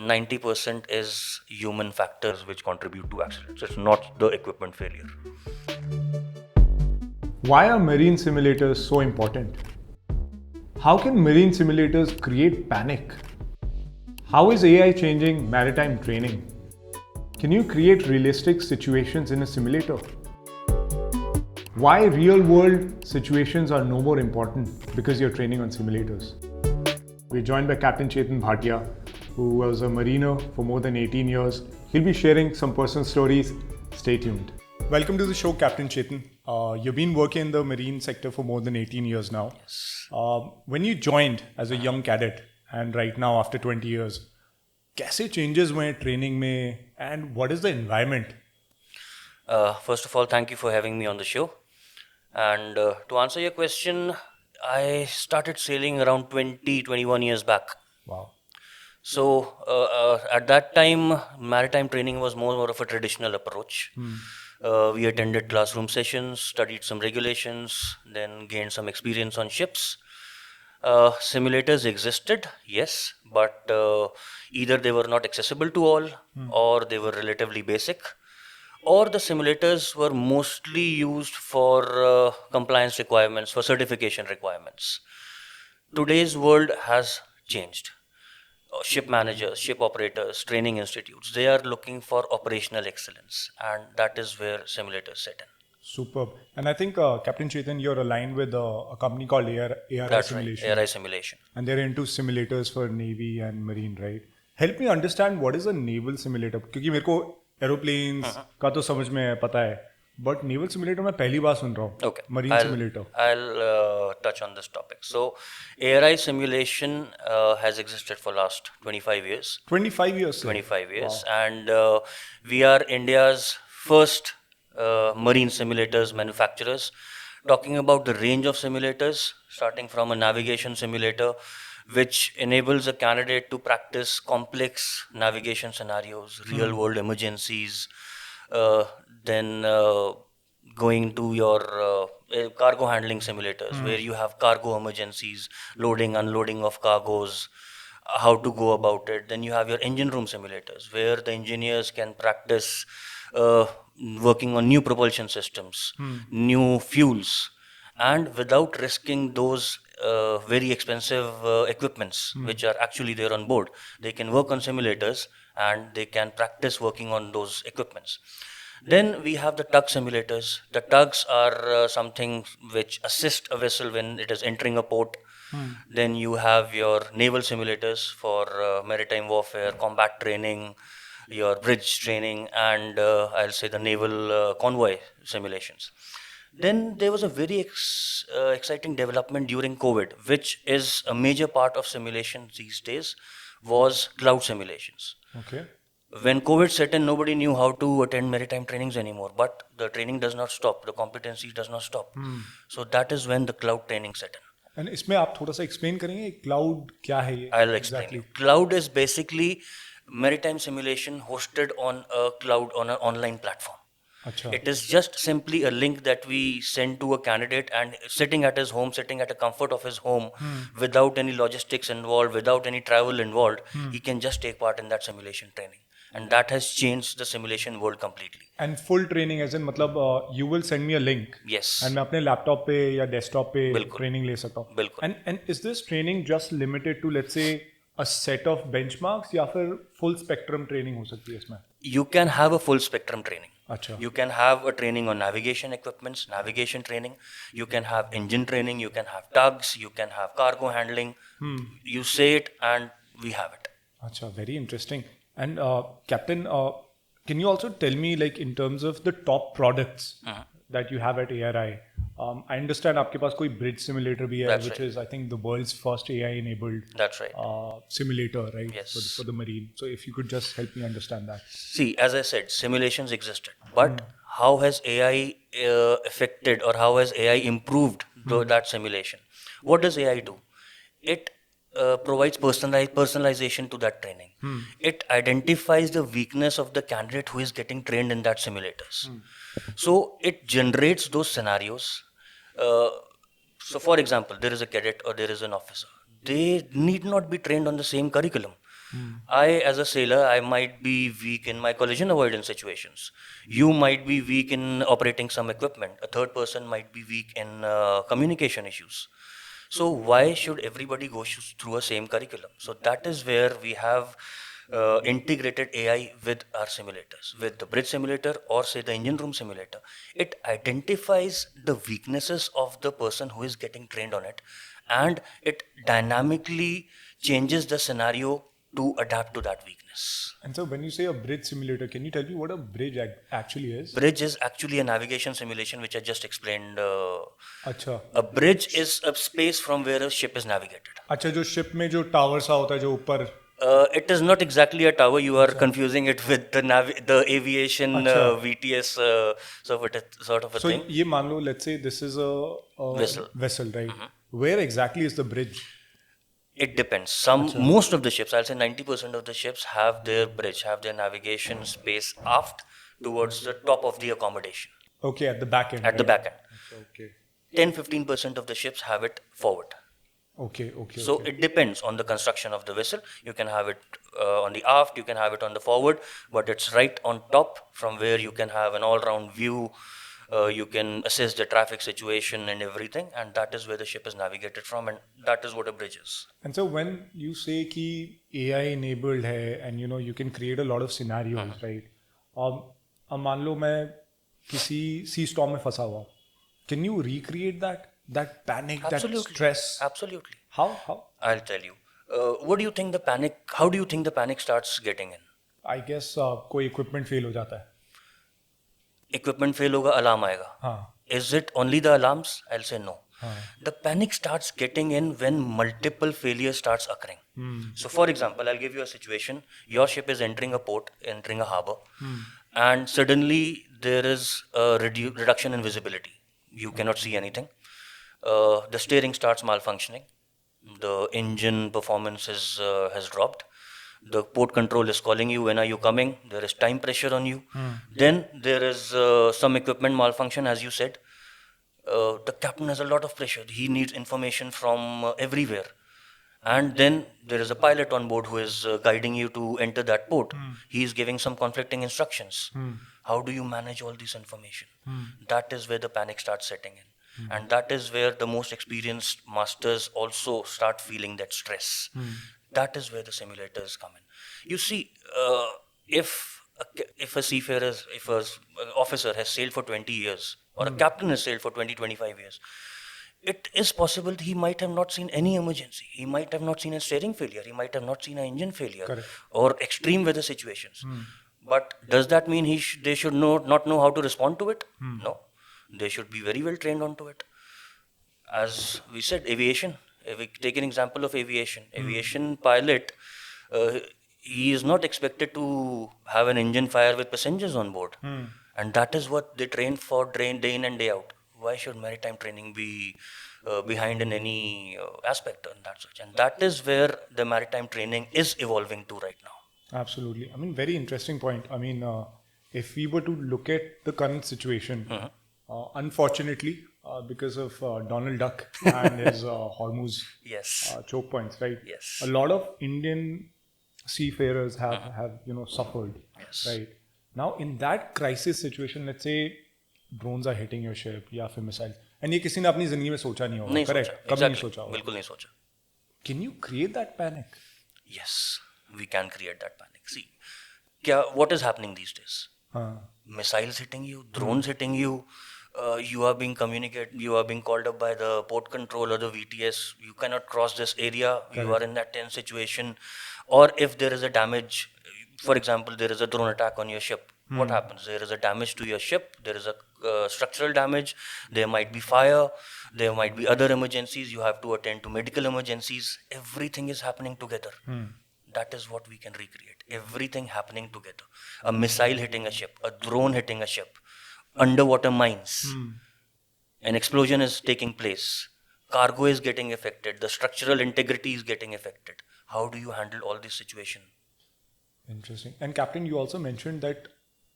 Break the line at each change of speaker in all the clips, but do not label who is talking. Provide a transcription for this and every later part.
90% is human factors which contribute to accidents. It's not the equipment failure.
Why are marine simulators so important? How can marine simulators create panic? How is AI changing maritime training? Can you create realistic situations in a simulator? Why real world situations are no more important because you're training on simulators? We're joined by Captain Chetan Bhatia, who was a mariner for more than 18 years. He'll be sharing some personal stories. Stay tuned. Welcome to the show, Captain Chetan. You've been working in the marine sector for more than 18 years now.
Yes.
When you joined as a young cadet and right now after 20 years, कैसे changes हुए training में and what is the environment?
First of all, thank you for having me on the show. And to answer your question, I started sailing around 21 years back.
Wow.
So at that time, maritime training was more of a traditional approach. We attended classroom sessions, studied some regulations, then gained some experience on ships. Simulators existed, yes, but either they were not accessible to all, or they were relatively basic, or the simulators were mostly used for compliance requirements, for certification requirements. Today's world has changed. Ship managers, ship operators, training institutes, they are looking for operational excellence, and that is where simulators set in.
Superb. And I think, Captain Chetan, you're aligned with a company called ARI
That's
Simulation.
right, ARI Simulation.
And they're into simulators for Navy and Marine, right? Help me understand what is a naval simulator. क्योंकि मेरे को aeroplanes का तो समझ में पता है, but naval simulator मैं पहली बार सुन रहा हूँ.
Okay.
Marine simulator.
I'll touch on this topic. So, ARI Simulation has existed for last 25 years.
25 years.
25 years. Wow. And we are India's first marine simulators manufacturers. Talking about the range of simulators, starting from a navigation simulator, which enables a candidate to practice complex navigation scenarios, real world emergencies, then going to your cargo handling simulators, where you have cargo emergencies, loading, unloading of cargoes, how to go about it. Then you have your engine room simulators, where the engineers can practice working on new propulsion systems, new fuels, and without risking those very expensive equipments which are actually there on board. They can work on simulators and they can practice working on those equipments. Then we have the tug simulators. The tugs are something which assist a vessel when it is entering a port. Then you have your naval simulators for maritime warfare, combat training, your bridge training, and I'll say the naval convoy simulations. Then there was a very exciting development during COVID, which is a major part of simulation these days, was cloud simulations.
Okay.
When COVID set in, nobody knew how to attend maritime trainings anymore, but the training does not stop, the competency does not stop. So that is when the cloud training set in.
And इसमें आप थोड़ा सा explain करेंगे cloud क्या है ये?
I'll explain you. Cloud is basically maritime simulation hosted on a cloud, on an online platform.
अच्छा.
It is just simply a link that we send to a candidate, and sitting at his home, sitting at the comfort of his home, without any logistics involved, without any travel involved, he can just take part in that simulation training. And that has changed the simulation world completely.
And full training as in मतलब you will send me a link.
Yes.
And मैं अपने laptop पे या desktop पे
बिल्कुल.
training ले सकता हूँ.
बिल्कुल.
And is this training just limited to, let's say, a set of benchmarks या फिर full spectrum training हो सकती है इसमें?
You can have a full spectrum training.
अच्छा.
You can have a training on navigation equipments, navigation training. You can have engine training. You can have tugs. You can have cargo handling. You say it and we have it.
अच्छा, very interesting. And Captain, can you also tell me, like, in terms of the top products that you have at ARI? I understand आपके पास कोई bridge simulator भी है,
That's
which
right.
is, I think, the world's first AI-enabled
That's right.
simulator, right?
Yes.
For the marine. So if you could just help me understand that.
See, as I said, simulations existed. But how has AI affected, or how has AI improved that simulation? What does AI do? It provides personalization to that training. It identifies the weakness of the candidate who is getting trained in that simulators. So it generates those scenarios. So for example, there is a cadet or there is an officer. They need not be trained on the same curriculum. As a sailor, I might be weak in my collision avoidance situations. You might be weak in operating some equipment. A third person might be weak in communication issues. So why should everybody go through a same curriculum? So that is where we have integrated AI with our simulators, with the bridge simulator or say the engine room simulator. It identifies the weaknesses of the person who is getting trained on it, and it dynamically changes the scenario to adapt to that weakness.
And so when you say a bridge simulator, can you tell me what a bridge actually is?
Bridge is actually a navigation simulation, which I just explained.
अच्छा
A bridge is a space from where a ship is navigated.
अच्छा जो ship में जो tower सा होता है जो ऊपर
It is not exactly a tower. You are confusing it with the aviation VTS sort of a
so
thing.
ये मान लो let's say this is a vessel right? Where exactly is the bridge?
It depends. Most of the ships, I'll say 90% of the ships have their bridge, have their navigation space aft towards the top of the accommodation.
Okay, at the back end.
At the back end.
Okay.
10-15% of the ships have it forward.
Okay.
So it depends on the construction of the vessel. You can have it on the aft, you can have it on the forward, but it's right on top from where you can have an all-round view. You can assess the traffic situation and everything, and that is where the ship is navigated from, and that is what a bridge is.
And so when you say कि AI enabled है and you can create a lot of scenarios, right? अब मान लो मैं किसी sea storm में फंसा हुआ, can you recreate that panic,
Absolutely.
that stress?
Absolutely.
How?
I'll tell you. What do you think the panic? How do you think the panic starts getting in?
I guess कोई equipment fail हो जाता है.
Equipment fail होगा, alarm आएगा.
हाँ.
Is it only the alarms? I'll say no. The panic starts getting in when multiple failures starts occurring. So for example, I'll give you a situation. Your ship is entering a port, entering a harbor, and suddenly there is a reduction in visibility. You cannot see anything. The steering starts malfunctioning. The engine performance has dropped. The port control is calling you, when are you coming? There is time pressure on you. Then there is some equipment malfunction, as you said. The captain has a lot of pressure. He needs information from everywhere. And then there is a pilot on board who is guiding you to enter that port. He is giving some conflicting instructions. How do you manage all this information? That is where the panic starts setting in. And that is where the most experienced masters also start feeling that stress. That is where the simulators come in. You see, if a seafarer, if an officer has sailed for 20 years, or a captain has sailed for 20-25 years, it is possible he might have not seen any emergency. He might have not seen a steering failure. He might have not seen an engine failure.
Correct.
Or extreme weather situations. But does that mean they should not know how to respond to it? No. They should be very well trained onto it. As we said, aviation. If we take an example of aviation. Aviation pilot, he is not expected to have an engine fire with passengers on board. And that is what they train for day in and day out. Why should maritime training be behind in any aspect on that such? And that is where the maritime training is evolving to right now.
Absolutely. I mean, very interesting point. I mean, if we were to look at the current situation, unfortunately, because of Donald Duck and his Hormuz choke points, right?
Yes.
A lot of Indian seafarers have suffered, right? Now, in that crisis situation, let's say drones are hitting your ship या फिर missiles, and ये किसी ने अपनी जिंदगी में सोचा नहीं होगा, correct? कभी नहीं सोचा होगा.
बिल्कुल नहीं सोचा.
Can you create that panic?
Yes, we can create that panic. See, what is happening these days? Missiles hitting you, drones hitting you. You are being called up by the port control or the VTS. You cannot cross this area. Correct. You are in that tense situation. Or if there is a damage, for example, there is a drone attack on your ship. What happens? There is a damage to your ship. There is a structural damage. There might be fire. There might be other emergencies. You have to attend to medical emergencies. Everything is happening together. That is what we can recreate. Everything happening together. A missile hitting a ship. A drone hitting a ship. Underwater mines. An explosion is taking place. Cargo is getting affected. The structural integrity is getting affected. How do you handle all this situation?
Interesting. And Captain, you also mentioned that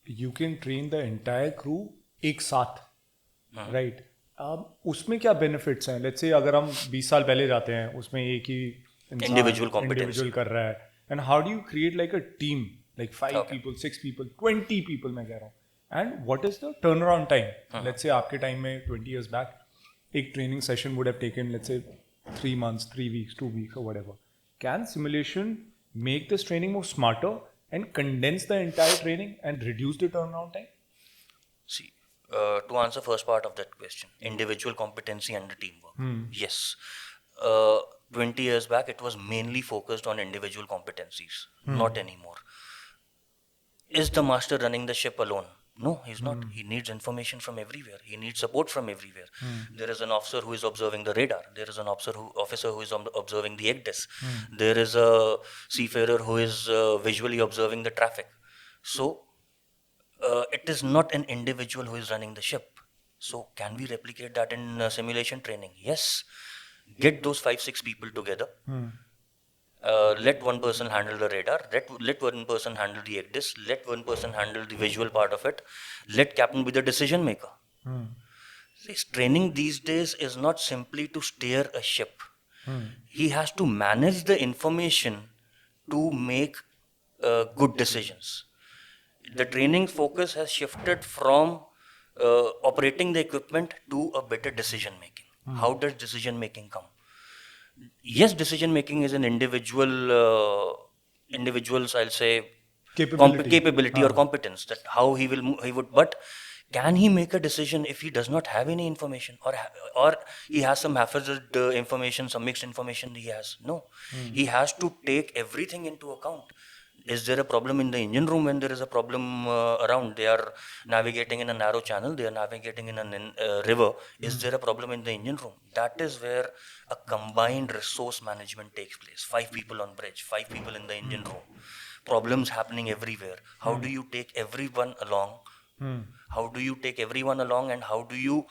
you can train the entire crew एक साथ, right? उसमें क्या benefits हैं? Let's say अगर हम 20 साल पहले जाते हैं, उसमें एक ही इंडिविजुअल
competence
कर रहा है, And how do you create like a team, like 5
Okay.
people, 6 people, 20 people मैं कह रहा हूँ. And what is the turnaround time? Let's say आपके time में 20 years back, एक training session would have taken, let's say, 3 months, 3 weeks, 2 weeks, or whatever. Can simulation make this training more smarter and condense the entire training and reduce the turnaround time?
See, to answer first part of that question, individual competency and the teamwork. Yes. 20 years back, it was mainly focused on individual competencies. Not anymore. Is the master running the ship alone? No, he's not. He needs information from everywhere. He needs support from everywhere. There is an officer who is observing the radar. There is an officer who is observing the ECDIS. There is a seafarer who is visually observing the traffic. So it is not an individual who is running the ship. So can we replicate that in simulation training? Yes. Get those 5-6 people together. Let one person handle the radar, let one person handle the ECDIS, let one person handle the visual part of it, let captain be the decision maker. This training these days is not simply to steer a ship. He has to manage the information to make good decisions. The training focus has shifted from operating the equipment to a better decision making. How does decision making come? Yes, decision making is an individual's, I'll say, capability or competence, that how he would, but can he make a decision if he does not have any information, or he has some haphazard information, some mixed information he has? No. He has to take everything into account. Is there a problem in the engine room? When there is a problem around, they are navigating in a narrow channel, they are navigating in a river. Is there a problem in the engine room? That is where a combined resource management takes place. 5 people on bridge, 5 people in the engine room. Problems happening everywhere. How do you take everyone along? How do you take everyone along, and how do you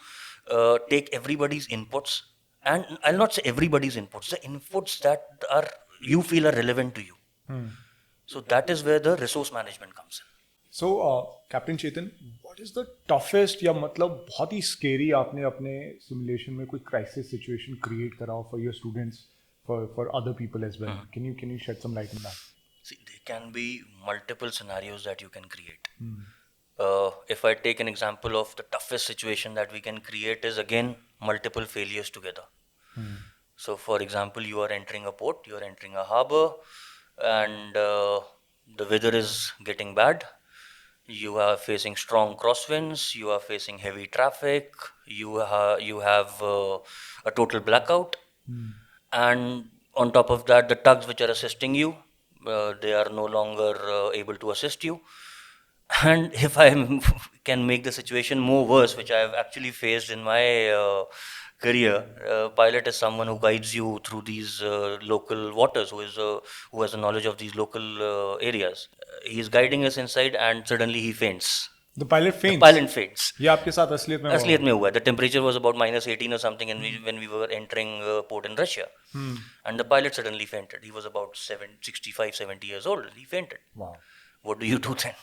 take everybody's inputs? And I'll not say everybody's inputs, the inputs that are you feel are relevant to you. So that is where the resource management comes in.
So, Captain Chetan, what is the toughest या मतलब बहुत ही scary आपने अपने simulation में कोई crisis situation create करा हो for your students, for other people as well? Can you shed some light on that?
See, there can be multiple scenarios that you can create. If I take an example of the toughest situation that we can create is again multiple failures together. So for example, you are entering a port, you are entering a harbor, and the weather is getting bad. You are facing strong crosswinds, you are facing heavy traffic, you have a total blackout, and on top of that, the tugs which are assisting you, they are no longer able to assist you. And if I can make the situation more worse, which I have actually faced in my career, pilot is someone who guides you through these local waters, who has a knowledge of these local areas. He is guiding us inside, and suddenly he faints.
The pilot faints.
The pilot faints.
ये आपके साथ असलियत में हुआ?
असलियत में हुआ. The temperature was about -18 or something, and when we were entering port in Russia, and the pilot suddenly fainted. He was about 65, 70 years old. He fainted.
Wow.
What do you do then?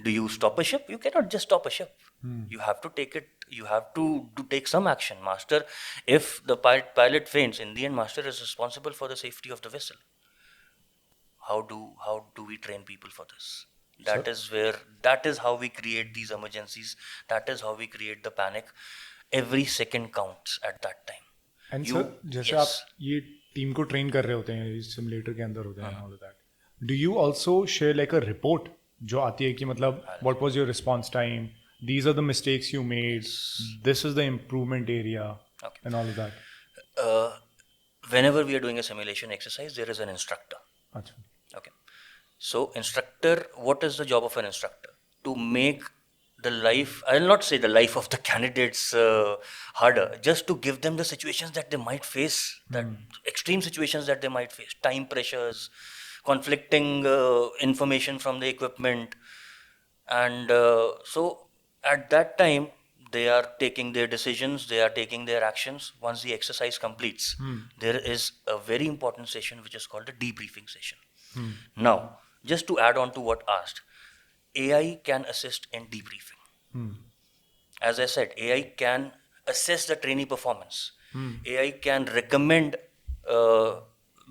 Do you stop a ship? You cannot just stop a ship. You have to take it. You have to take some action, master. If the pilot faints, in the end, master is responsible for the safety of the vessel. How do we train people for this? That is how we create these emergencies. That is how we create the panic. Every second counts at that time.
And sir, जैसे आप ये team को train कर रहे होते हैं, इस simulator के अंदर होते हैं, all of that. Do you also share like a report जो आती है कि मतलब what was your response time? These are the mistakes you made. This is the improvement area, and all of that.
Whenever we are doing a simulation exercise, there is an instructor.
Achha.
Okay. So instructor, what is the job of an instructor? To make the life, I will not say the life of the candidates harder, just to give them the situations that they might face, that extreme situations that they might face, time pressures, conflicting information from the equipment. And so at that time, they are taking their decisions, they are taking their actions. Once the exercise completes, there is a very important session which is called a debriefing session. Now, just to add on to what asked, AI can assist in debriefing. As I said, AI can assess the trainee performance. AI can recommend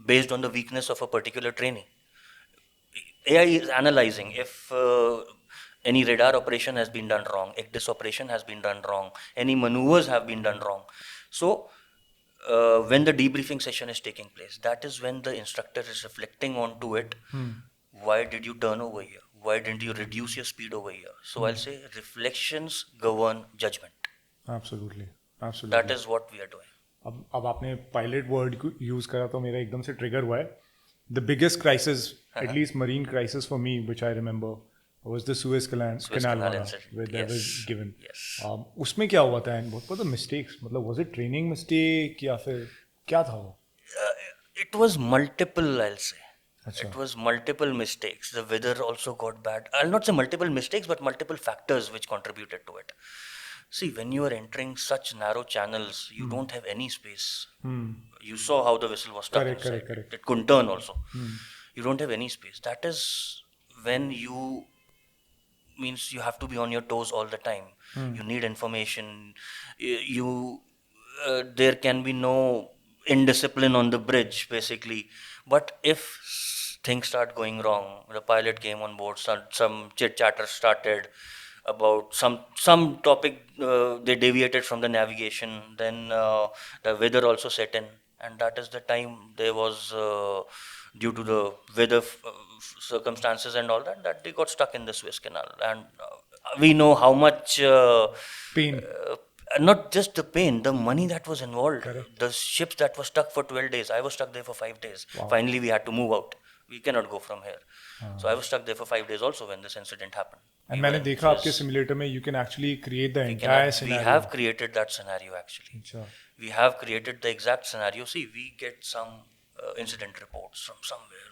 based on the weakness of a particular trainee. AI is analyzing if any radar operation has been done wrong, if this operation has been done wrong, any maneuvers have been done wrong. So when the debriefing session is taking place, that is when the instructor is reflecting onto it. Why did you turn over here? Why didn't you reduce your speed over here? So I'll say reflections govern judgment.
Absolutely,
That
absolutely.
is what we are doing.
अब आपने pilot word को use करा तो मेरा एकदम से trigger हुआ है. The biggest crisis, at least marine crisis for me which I remember, was the Suez Canal
Suez
Canal
Canal
वाला
incident.
where that was
Yes.
given.
Yes.
उसमें क्या हुआ था and what were the mistakes? मतलब was it training mistake या फिर क्या था वो?
It was multiple, I'll say.
अच्छा.
It was multiple mistakes. The weather also got bad. I'll not say multiple mistakes, but multiple factors which contributed to it. See, when you are entering such narrow channels, you don't have any space. You saw how the vessel was stuck
Correct,
inside.
correct.
It couldn't turn also. You don't have any space. That is when you means you have to be on your toes all the time. You need information. You there can be no indiscipline on the bridge basically. But if things start going wrong, the pilot came on board, some chit chatter started about some topic, they deviated from the navigation, then the weather also set in, and that is the time there was due to the weather circumstances and all that, that they got stuck in the Suez Canal. And we know how much
Pain.
not just the pain, the money that was involved.
Correct.
The ships that were stuck for 12 days, I was stuck there for 5 days.
Wow.
Finally we had to move out, we cannot go from here. So I was stuck there for 5 days also when this incident happened.
And मैंने देखा आपके simulator में you can actually create the entire scenario.
We have created that scenario actually.
अच्छा.
We have created the exact scenario. See, we get some incident reports from somewhere.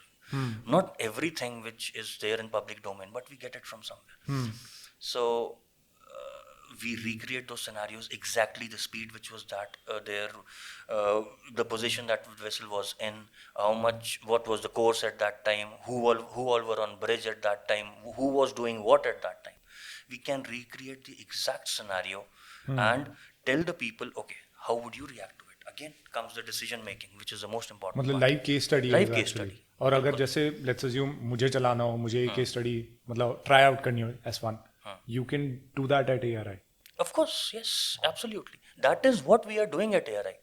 Not everything which is there in public domain, but we get it from somewhere. So we recreate those scenarios, exactly the speed which was that there, the position that the vessel was in, how much, what was the course at that time, who all were on bridge at that time, who was doing what at that time. We can recreate the exact scenario and tell the people, okay, how would you react to it? Again comes the decision making, which is the most important
मतलब
part.
Live case study
Live case study.
और अगर जैसे let's assume मुझे चलाना हो, मुझे एक case study मतलब ट्राई आउट करनी हो S1, you can do that at ARI.
Of course, yes, absolutely. That is what we are doing at ARI.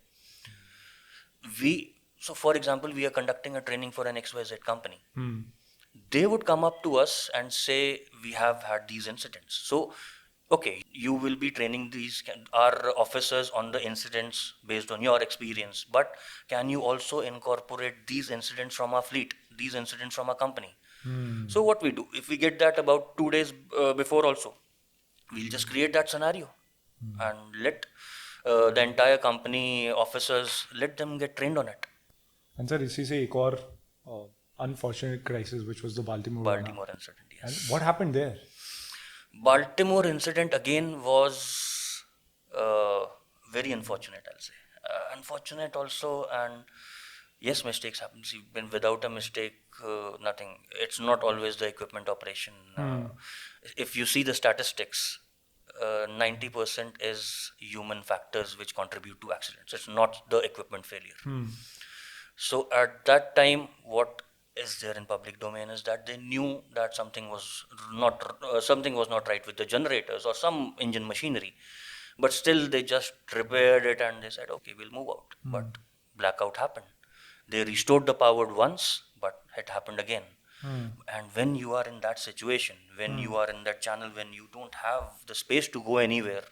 So for example, we are conducting a training for an XYZ company. They would come up to us and say, we have had these incidents. So, okay, you will be training our officers on the incidents based on your experience, but can you also incorporate these incidents from our fleet, these incidents from our company? So what we do, if we get that about 2 days before also, we'll just create that scenario and let the entire company officers, let them get trained on it.
And sir, इसी से एक और unfortunate crisis which was the Baltimore
Incident, yes.
And what happened there?
Baltimore incident again was very unfortunate, I'll say. Unfortunate also, and yes, mistakes happen. See, when without a mistake, nothing. It's not always the equipment operation. If you see the statistics, 90% is human factors which contribute to accidents. It's not the equipment failure. So at that time, what is there in public domain is that they knew that something was not right with the generators or some engine machinery, but still they just repaired it and they said, okay, we'll move out. But blackout happened. They restored the power once, but it happened again. And when you are in that situation, when you are in that channel, when you don't have the space to go anywhere,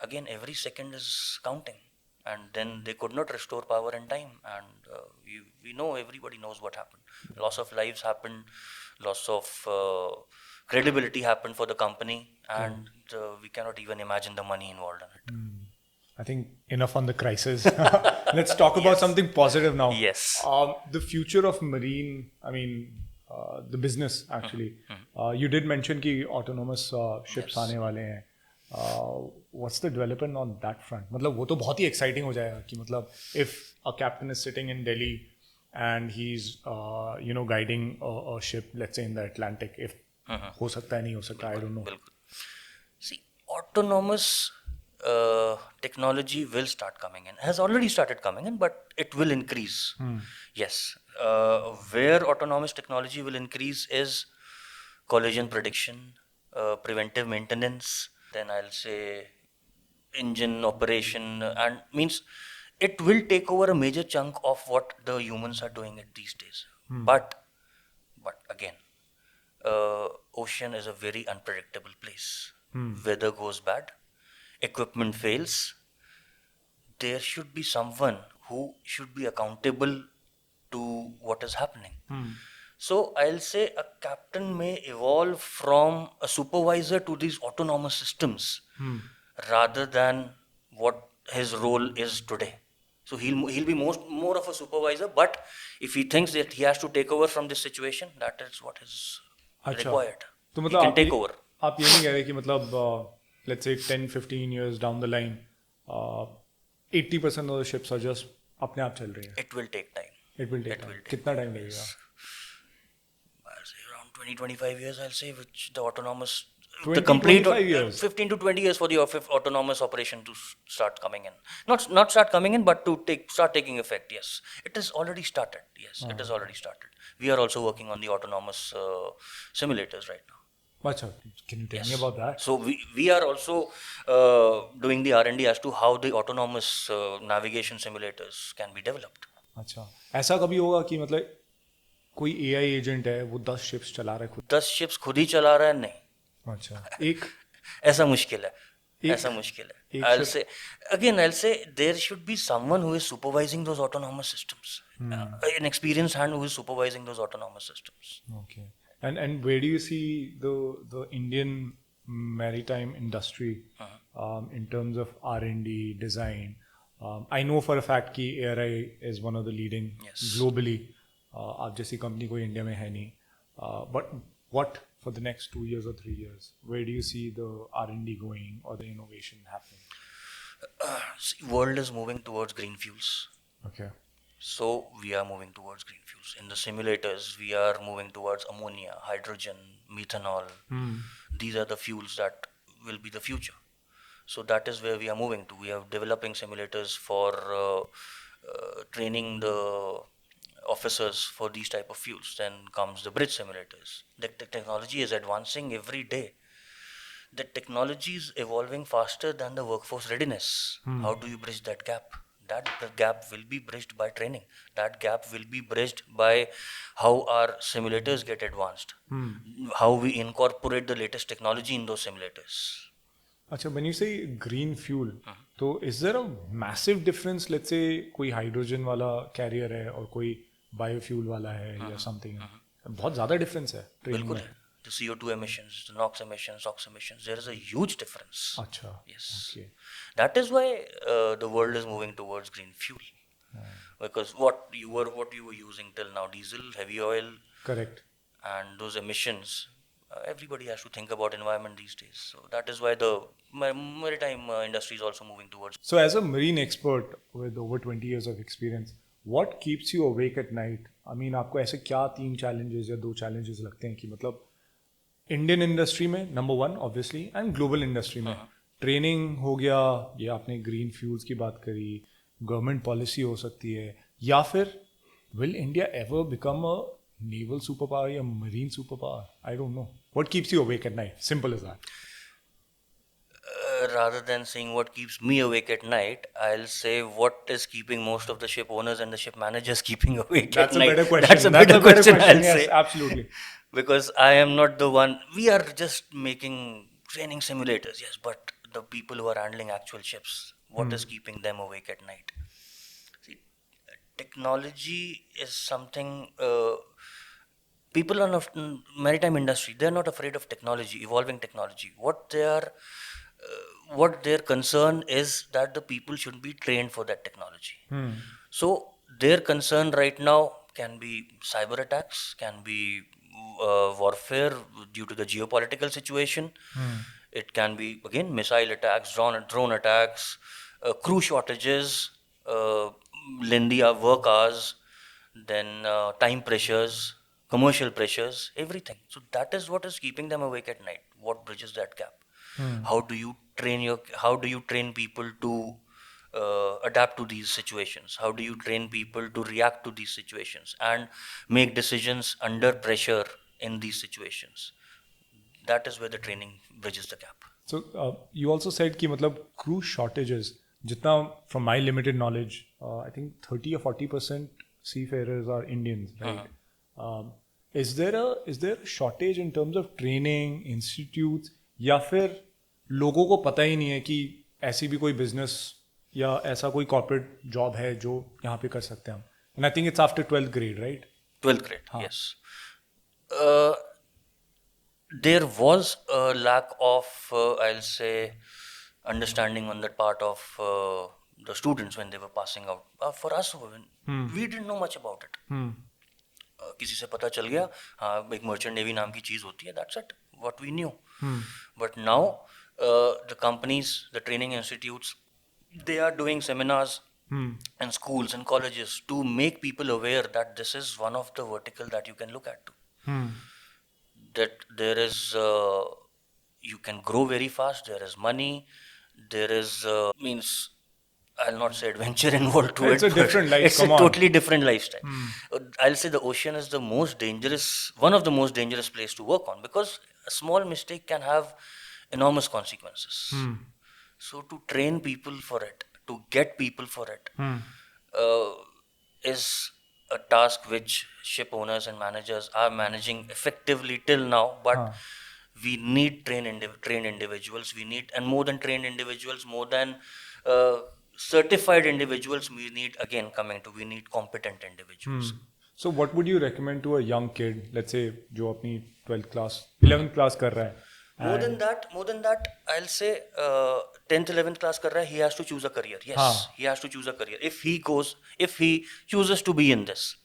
again every second is counting. And then they could not restore power in time, and we know, everybody knows what happened. Loss of lives happened, loss of credibility happened for the company, and we cannot even imagine the money involved in it.
I think enough on the crisis. Let's talk about something positive now.
Yes.
The future of marine, I mean, the business actually. You did mention कि autonomous ships आने वाले हैं. What's the development on that front? मतलब वो तो बहुत ही exciting हो जाएगा कि मतलब if a captain is sitting in Delhi and he's guiding a ship, let's say in the Atlantic, if हो सकता है नहीं हो सकता, I don't know.
See, autonomous technology will start coming in, has already started coming in, but it will increase. Yes, Where autonomous technology will increase is collision prediction, preventive maintenance, then I'll say engine operation, and means it will take over a major chunk of what the humans are doing at these days. But again, ocean is a very unpredictable place. Weather goes bad, equipment fails, there should be someone who should be accountable to what is happening. So I'll say a captain may evolve from a supervisor to these autonomous systems rather than what his role is today. So he'll be more of a supervisor, but if he thinks that he has to take over from this situation, that is what is
अच्छा,
required.
तो
He
मतलब
can take over.
आप ये नहीं कह रहे कि मतलब let's say 10-15 years down the line 80% of the ships are just अपने आप चल रही हैं.
It will take time.
It will take time. कितना टाइम लगेगा?
I'll say around 20-25 years, I'll say, which the autonomous,
20,
the complete
25 years.
15 to 20 years for the autonomous operation to start coming in. Not start coming in, but to start taking effect. Yes, it has already started. Yes, it has already started. We are also working on the autonomous simulators right now.
अच्छा, can you tell me about that?
So we are also doing the R&D as to how the autonomous navigation simulators can be developed.
अच्छा, ऐसा कभी होगा कि मतलब कोई AI agent है वो 10 ships चला रहा है खुद?
10 ships खुद ही चला रहा है? नहीं.
अच्छा, एक
ऐसा मुश्किल है. ऐसा मुश्किल है. I'll say there should be someone who is supervising those autonomous systems. An experienced hand who is supervising those autonomous systems.
Okay. And where do you see the Indian maritime industry in terms of R&D, design? I know for a fact कि ARI is one of the leading globally. आप जैसी company कोई India में है नहीं. But what for the next 2 years or 3 years? Where do you see the R&D going or the innovation happening?
See, world is moving towards green fuels.
Okay.
So we are moving towards green fuels. In the simulators, we are moving towards ammonia, hydrogen, methanol. These are the fuels that will be the future. So that is where we are moving to. We are developing simulators for training the officers for these type of fuels. Then comes the bridge simulators. The technology is advancing every day. The technology is evolving faster than the workforce readiness. How do you bridge that gap? That gap will be bridged by training. That gap will be bridged by how our simulators get advanced. How we incorporate the latest technology in those simulators.
अच्छा, when you say green fuel, तो is there a massive difference? Let's say कोई hydrogen वाला career है और कोई biofuel वाला है या समथिंग. बहुत ज़्यादा डिफरेंस है ट्रेनिंग में.
The CO2 emissions, the NOx emissions, SOx emissions, there is a huge difference.
अच्छा.
Yes.
Okay.
That is why the world is moving towards green fuel. Because what you were using till now, diesel, heavy oil.
Correct.
And those emissions, everybody has to think about environment these days. So that is why the maritime industry is also moving towards.
So as a marine expert with over 20 years of experience, what keeps you awake at night? I mean, आपको ऐसे क्या 3 challenges या 2 challenges लगते हैं कि मतलब Indian industry में number 1 obviously and global industry में ट्रेनिंग हो गया, या आपने ग्रीन फ्यूल्स की बात करी, गवर्नमेंट पॉलिसी हो सकती है, या फिर will India ever become a naval superpower या marine superpower? I don't know. What keeps you awake at night? Simple as that.
Rather than saying what keeps me awake at night, I'll say what is keeping most of the ship owners and the ship managers keeping awake at night.
Better question.
That's a better question, I'll
yes,
say.
Absolutely.
Because I am not the one. We are just making training simulators, yes, but the people who are handling actual ships, what is keeping them awake at night? See, technology is something... people are not maritime industry. They are not afraid of technology, evolving technology. What their concern is that the people should be trained for that technology. So their concern right now can be cyber attacks, can be warfare due to the geopolitical situation. It can be again missile attacks, drone attacks, crew shortages, lengthy work hours, then time pressures, commercial pressures, everything. So that is what is keeping them awake at night. What bridges that gap? How do you train people to adapt to these situations? How do you train people to react to these situations and make decisions under pressure in these situations? That is where the training bridges the gap.
So you also said कि मतलब crew shortages जितना from my limited knowledge I think 30 or 40% seafarers are Indians, right? Is there a shortage in terms of training institutes या फिर लोगों को पता ही नहीं है कि ऐसी भी कोई business या ऐसा कोई corporate job है जो यहाँ पे कर सकते हैं हम? And I think it's after 12th grade, right?
12th grade, yes. There was a lack of, I'll say, understanding on that part of the students when they were passing out. For us, we didn't know much about it. किसी से पता चल गया, हाँ एक merchant navy नाम की चीज़ होती है, that's it, what we knew. But now, the companies, the training institutes, they are doing seminars and schools and colleges to make people aware that this is one of the vertical that you can look at too. That there is, you can grow very fast, there is money, there is, means, I'll not say adventure involved to it.
It's a different life,
It's a totally different lifestyle. I'll say the ocean is the most dangerous, one of the most dangerous place to work on, because a small mistake can have enormous consequences. So to train people for it, to get people for it, is a task which ship owners and managers are managing effectively till now, but we need trained individuals. We need, and more than trained individuals, more than certified individuals, we need, again coming to, we need competent individuals.
So what would you recommend to a young kid, let's say जो अपनी 12th class, 11th class कर रहा है?
More than that, I'll say 10th, 11th class kar raha hai, he has to choose a career. Yes, he has to choose a career. If he chooses to be in this,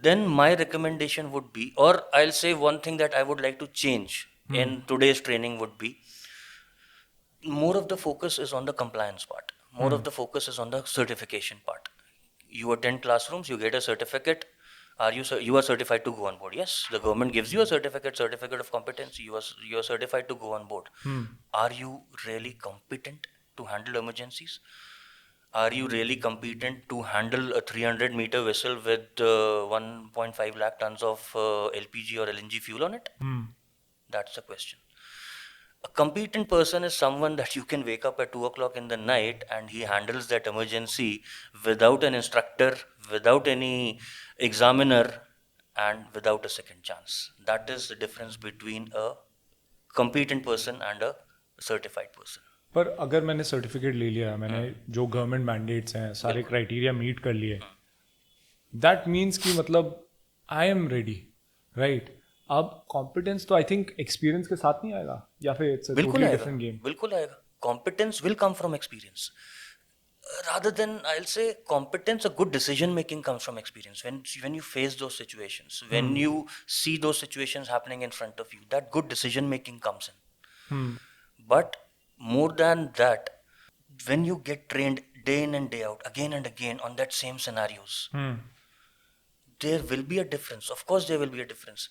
then my recommendation would be, or I'll say one thing that I would like to change in today's training would be, more of the focus is on the compliance part. More of the focus is on the certification part. You attend classrooms, you get a certificate. You are certified to go on board? Yes, the government gives you a certificate of competence. You are certified to go on board. Are you really competent to handle emergencies? Are you really competent to handle a 300-meter vessel with 1.5 lakh tons of LPG or LNG fuel on it? That's the question. A competent person is someone that you can wake up at 2 o'clock in the night and he handles that emergency without an instructor, without any examiner, and without a second chance. That is the difference between a competent person and a certified person.
पर अगर मैंने certificate ले लिया, मैंने जो government mandates हैं सारे criteria meet कर लिए, दैट मीन्स कि मतलब आई एम रेडी, राइट? अब कॉम्पिटेंस तो आई थिंक एक्सपीरियंस के साथ नहीं आएगा, या फिर it's a totally different game?
बिल्कुल आएगा. Competence will come from experience. Rather than, I'll say, competence, a good decision making comes from experience. When you face those situations, when you see those situations happening in front of you, that good decision making comes in. But more than that, when you get trained day in and day out, again and again on that same scenarios, there will be a difference. Of course, there will be a difference.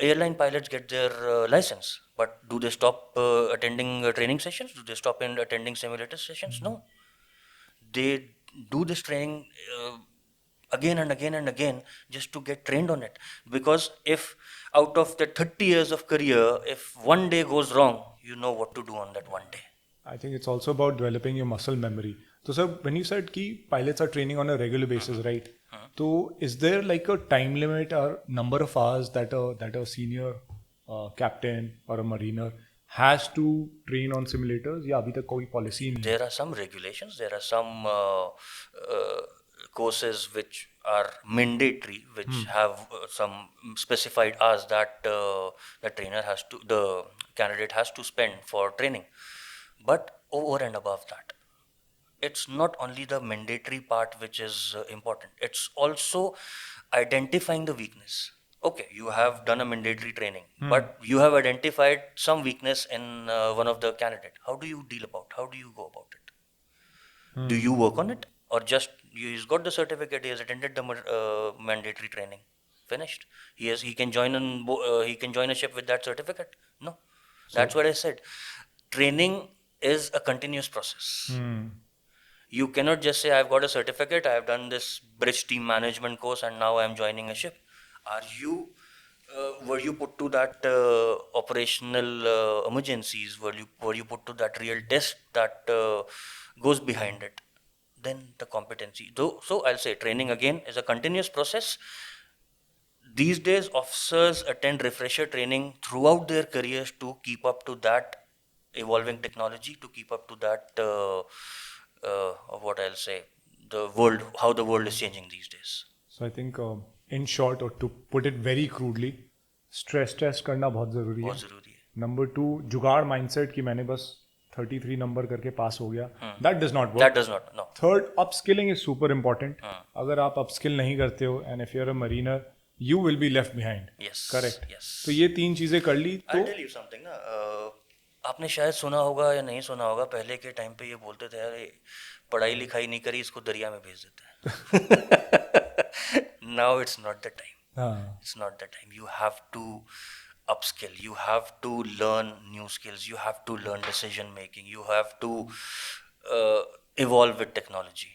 Airline pilots get their license, but do they stop attending training sessions? Do they stop in attending simulator sessions? No. They do this training again and again and again just to get trained on it. Because if out of the 30 years of career, if one day goes wrong, you know what to do on that one day.
I think it's also about developing your muscle memory. So sir, when you said कि pilots are training on a regular basis, right? So is there like a time limit or number of hours that a senior captain or a mariner has to train on simulators? या अभी तक कोई policy नहीं?
There are some regulations. There are some courses which are mandatory, which have some specified hours that the candidate has to spend for training. But over and above that, it's not only the mandatory part which is important. It's also identifying the weakness. Okay, you have done a mandatory training, but you have identified some weakness in one of the candidate. How do you how do you go about it? Do you work on it, or just he's got the certificate, he has attended the mandatory training, finished? He can join a ship with that certificate? No. That's what I said. Training is a continuous process. You cannot just say, I've got a certificate, I have done this bridge team management course, and now I'm joining a ship. Are you, were you put to that operational emergencies? Were you put to that real test that goes behind it? Then the competency. Though, so I'll say training again is a continuous process. These days, officers attend refresher training throughout their careers to keep up to that evolving technology, to keep up to that, what I'll say, the world, how the world is changing these days.
So I think in short, or to put it very crudely, stress test करना बहुत ज़रूरी है.
बहुत ज़रूरी है.
Number 2, जुगाड़ mindset कि मैंने बस 33 नंबर करके पास हो गया. That does not work.
That does not, no.
Third, upskilling is super important. अगर आप upskill नहीं करते हो, and if you're a mariner, you will be left behind.
Yes.
Correct.
Yes.
तो ये 3 चीज़ें कर ली तो
I'll tell you something ना, आपने शायद सुना होगा या नहीं सुना होगा, पहले के टाइम पे ये बोलते थे, अरे पढ़ाई लिखाई नहीं करी, इसको दरिया में भेज देते हैं. Now it's not the time. It's not the time. You have to upskill. You have to learn new skills. You have to learn decision making. You have to evolve with technology.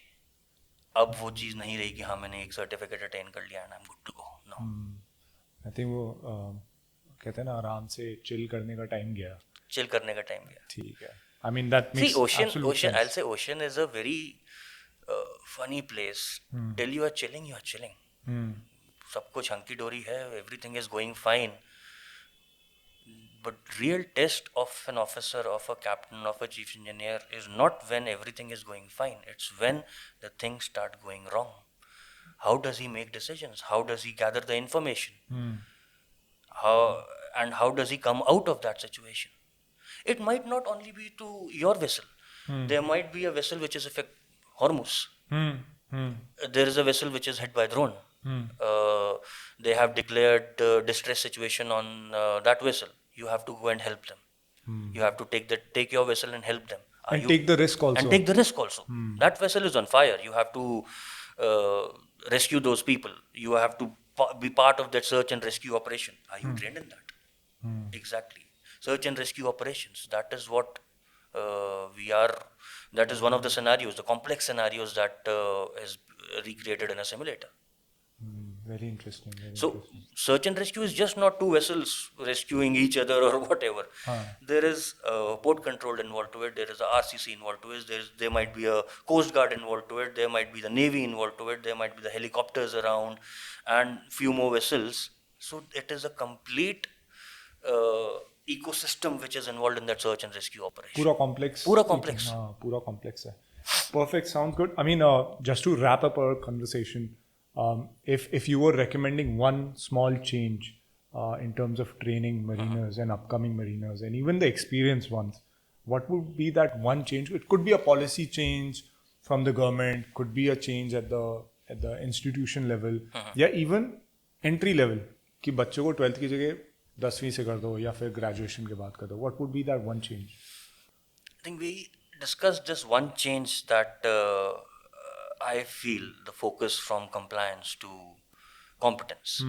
अब वो चीज़ नहीं रही कि हाँ मैंने एक certificate attain कर लिया and I am good to go. No.
I think वो कहते हैं ना आराम से चिल करने का टाइम गया.
चिल करने का टाइम गया.
ठीक है. I mean that makes
ocean
absolute sense.
I'll say ocean is a very funny place. Till you are chilling. सब कुछ hunky dory है, everything is going fine. But real test of an officer, of a captain, of a chief engineer is not when everything is going fine. It's when the things start going wrong. How does he make decisions? How does he gather the information? How does he come out of that situation? It might not only be to your vessel. There might be a vessel which is affected, Hormuz. There is a vessel which is hit by drone. They have declared distress situation on that vessel. You have to go and help them. You have to take your vessel and help them.
Take the risk also.
And take the risk also. That vessel is on fire. You have to rescue those people. You have to be part of that search and rescue operation. Are you trained in that? Exactly. Search and rescue operations. That is what we are. That is one of the scenarios, the complex scenarios that is recreated in a simulator.
Very interesting.
Search and rescue is just not two vessels rescuing each other or whatever. There is port control involved to it. There is a RCC involved to it. There might be a Coast Guard involved to it. There might be the Navy involved to it. There might be the helicopters around and few more vessels. So it is a complete ecosystem which is involved in that search and rescue operation.
पूरा complex. पूरा complex है. Perfect. Sounds good. I mean, just to wrap up our conversation. If you were recommending one small change in terms of training mariners and upcoming mariners and even the experienced ones, what would be that one change? It could be a policy change from the government, could be a change at the institution level, या even entry level कि बच्चों को 12th की जगह 10वीं से कर दो या फिर graduation के बाद कर दो. What would be that one change?
I think we discussed just one change that I feel the focus from compliance to competence.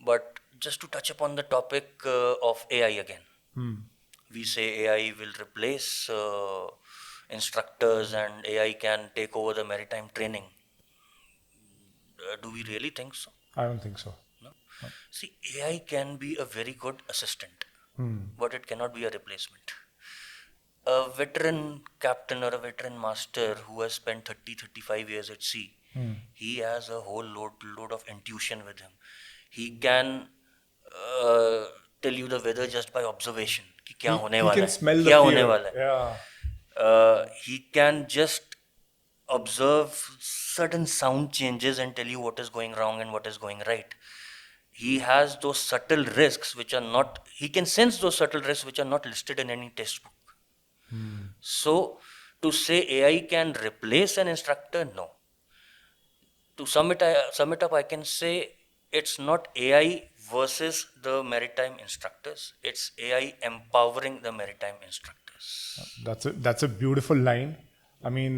But just to touch upon the topic of AI again. We say AI will replace instructors and AI can take over the maritime training. Do we really think so?
I don't think so.
No? See, AI can be a very good assistant, but it cannot be a replacement. A veteran captain or a veteran master who has spent 30-35 years at sea, he has a whole load of intuition with him. He can tell you the weather just by observation. कि क्या होने वाला है,
He can smell the
क्या
fear.
होने वाला है.
Yeah.
He can just observe certain sound changes and tell you what is going wrong and what is going right. He has those subtle risks which are not, he can sense those subtle risks which are not listed in any textbook. So, to say AI can replace an instructor, no. To sum it up, I can say it's not AI versus the maritime instructors. It's AI empowering the maritime instructors.
That's a beautiful line. I mean,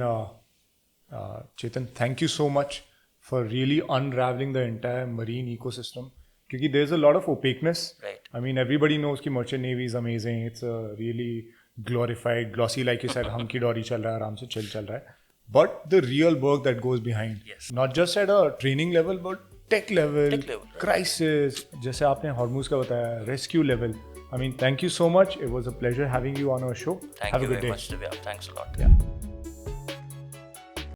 Chetan, thank you so much for really unraveling the entire marine ecosystem. Because there's a lot of opaqueness.
Right.
I mean, everybody knows that merchant navy is amazing. It's a really glorified, glossy, like you said, hunky dory चल रहा है, आराम से chill चल रहा है. but the real work that goes behind.
Yes.
Not just at a training level, but tech level,
Tech level, right.
crisis, जैसे आपने हॉर्मूज का बताया, rescue level. I mean, thank you so much. It was a pleasure having you on our show.
Thank
Have
you
a good
very
day.
much, Divya. Thanks a lot.
Yeah.